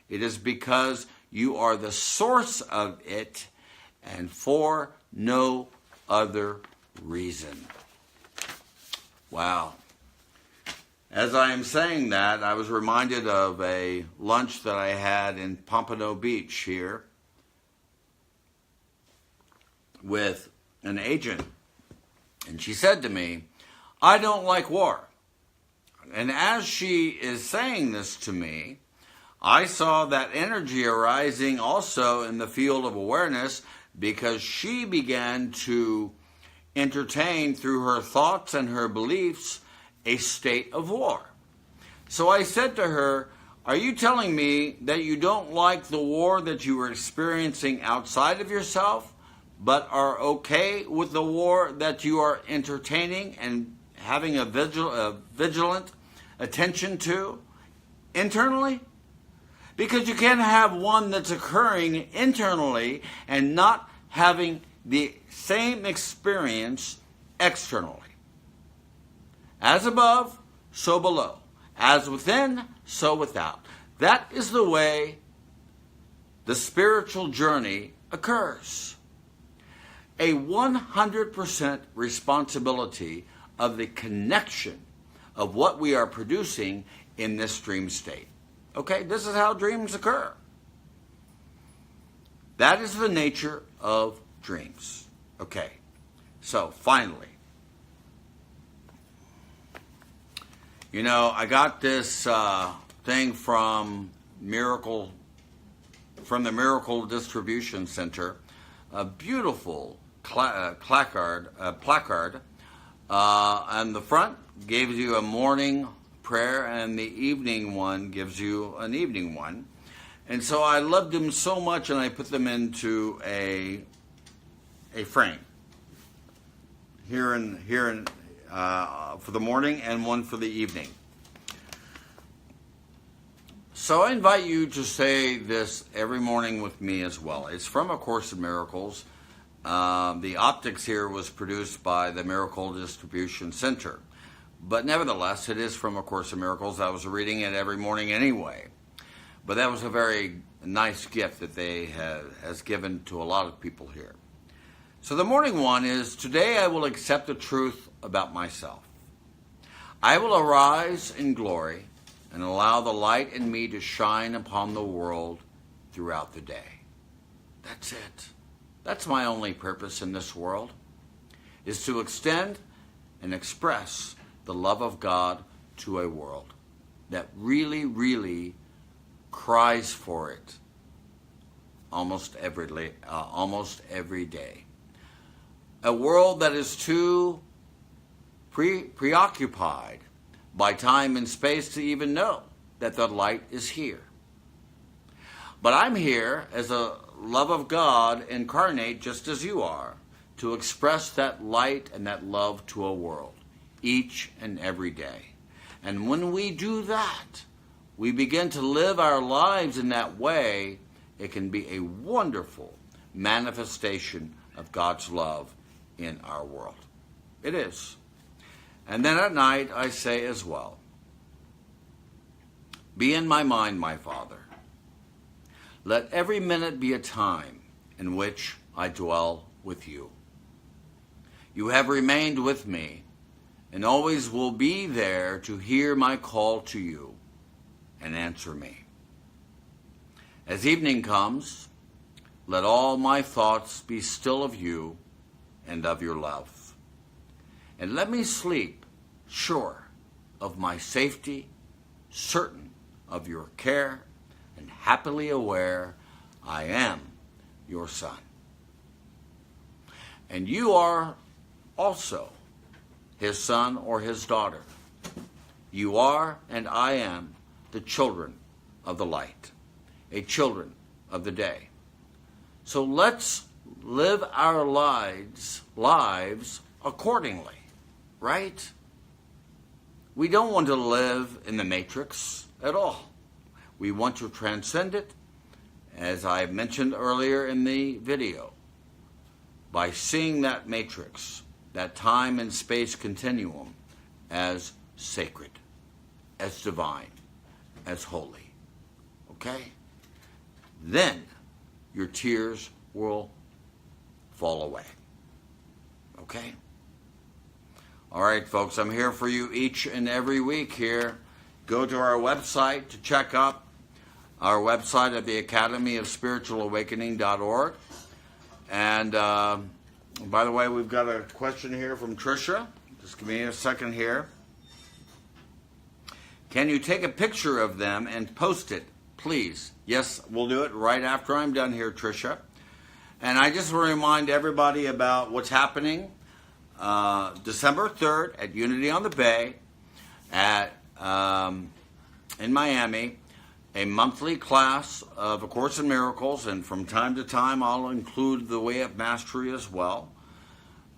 it is because you are the source of it and for no other reason. Wow. As I am saying that, I was reminded of a lunch that I had in Pompano Beach here with an agent. And she said to me, "I don't like war." And as she is saying this to me, I saw that energy arising also in the field of awareness, because she began to entertain through her thoughts and her beliefs a state of war. So I said to her, "Are you telling me that you don't like the war that you were experiencing outside of yourself, but are okay with the war that you are entertaining and having a vigilant attention to internally?" Because you can't have one that's occurring internally and not having the same experience externally. As above, so below. As within, so without. That is the way the spiritual journey occurs. A 100% responsibility of the connection of what we are producing in this dream state. Okay, this is how dreams occur. That is the nature of dreams. Okay, so finally, you know, I got this thing from the Miracle Distribution Center, a beautiful placard. On the front gives you a morning prayer, and the evening one gives you an evening one. And so I loved them so much, and I put them into a frame here for the morning and one for the evening. So I invite you to say this every morning with me as well. It's from A Course in Miracles. The optics here was produced by the Miracle Distribution Center. But nevertheless, it is from A Course in Miracles. I was reading it every morning anyway. But that was a very nice gift that they has given to a lot of people here. So the morning one is, "Today I will accept the truth about myself. I will arise in glory and allow the light in me to shine upon the world throughout the day." That's it. That's my only purpose in this world, is to extend and express the love of God to a world that really, really cries for it almost every day. A world that is too preoccupied by time and space to even know that the light is here. But I'm here as a love of God incarnate, just as you are, to express that light and that love to a world each and every day. And when we do that, we begin to live our lives in that way, it can be a wonderful manifestation of God's love in our world. It is. And then at night I say as well, be in my mind, my Father. Let every minute be a time in which I dwell with you. You have remained with me and always will be there to hear my call to you and answer me. As evening comes, let all my thoughts be still of you and of your love. And let me sleep sure of my safety, certain of your care, and happily aware I am your son. And you are also his son or his daughter. You are and I am the children of the light, a children of the day. So let's live our lives accordingly, right? We don't want to live in the matrix at all. We want to transcend it, as I mentioned earlier in the video, by seeing that matrix, that time and space continuum, as sacred, as divine, as holy. Okay? Then your tears will fall away. Okay? All right, folks, I'm here for you each and every week here. Go to our website to check up our website at the Academy of Spiritual Awakening.org. And by the way, we've got a question here from Tricia. Just give me a second here. Can you take a picture of them and post it, please? Yes, we'll do it right after I'm done here, Tricia. And I just want to remind everybody about what's happening December 3rd at Unity on the Bay in Miami. A monthly class of A Course in Miracles, and from time to time I'll include the Way of Mastery as well.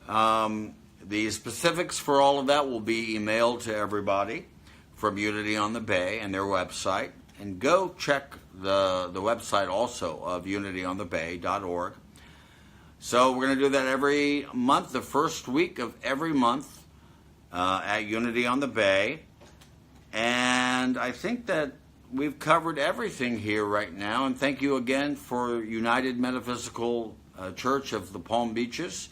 The specifics for all of that will be emailed to everybody from Unity on the Bay and their website. And go check the website also of unityonthebay.org. So we're going to do that every month, the first week of every month at Unity on the Bay. And I think that we've covered everything here right now, and thank you again for United Metaphysical Church of the Palm Beaches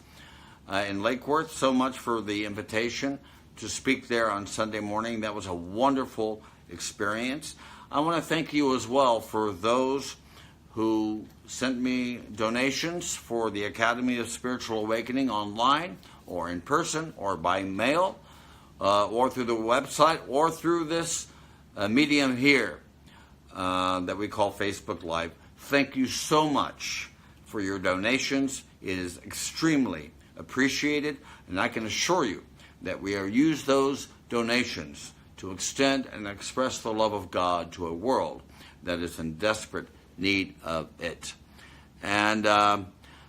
in Lake Worth so much for the invitation to speak there on Sunday morning. That was a wonderful experience. I want to thank you as well for those who sent me donations for the Academy of Spiritual Awakening online or in person or by mail or through the website or through this medium here that we call Facebook Live. Thank you so much for your donations. It is extremely appreciated, and I can assure you that we use those donations to extend and express the love of God to a world that is in desperate need of it. And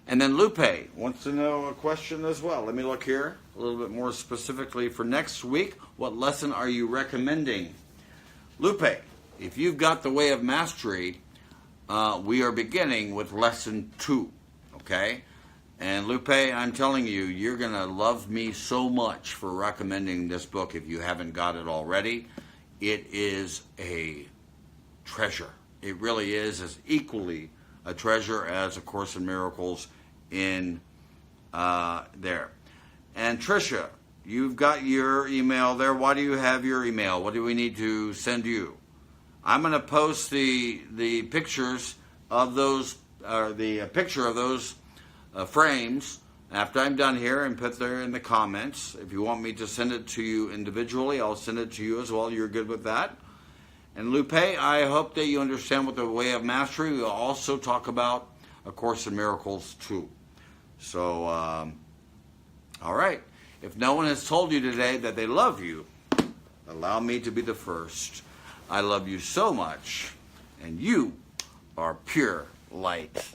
then Lupe wants to know a question as well. Let me look here a little bit more specifically for next week. What lesson are you recommending? Lupe, if you've got the Way of Mastery, we are beginning with lesson 2, okay? And Lupe, I'm telling you, you're going to love me so much for recommending this book if you haven't got it already. It is a treasure. It really is as equally a treasure as A Course in Miracles in there. And Tricia, you've got your email there. Why do you have your email? What do we need to send you? I'm going to post the pictures of those, the picture of those frames After I'm done here and put there in the comments, if you want me to send it to you individually, I'll send it to you as well. You're good with that? And Lupe, I hope that you understand what the way of mastery. We'll also talk about A Course in Miracles too. So, all right. If no one has told you today that they love you, allow me to be the first. I love you so much, and you are pure light.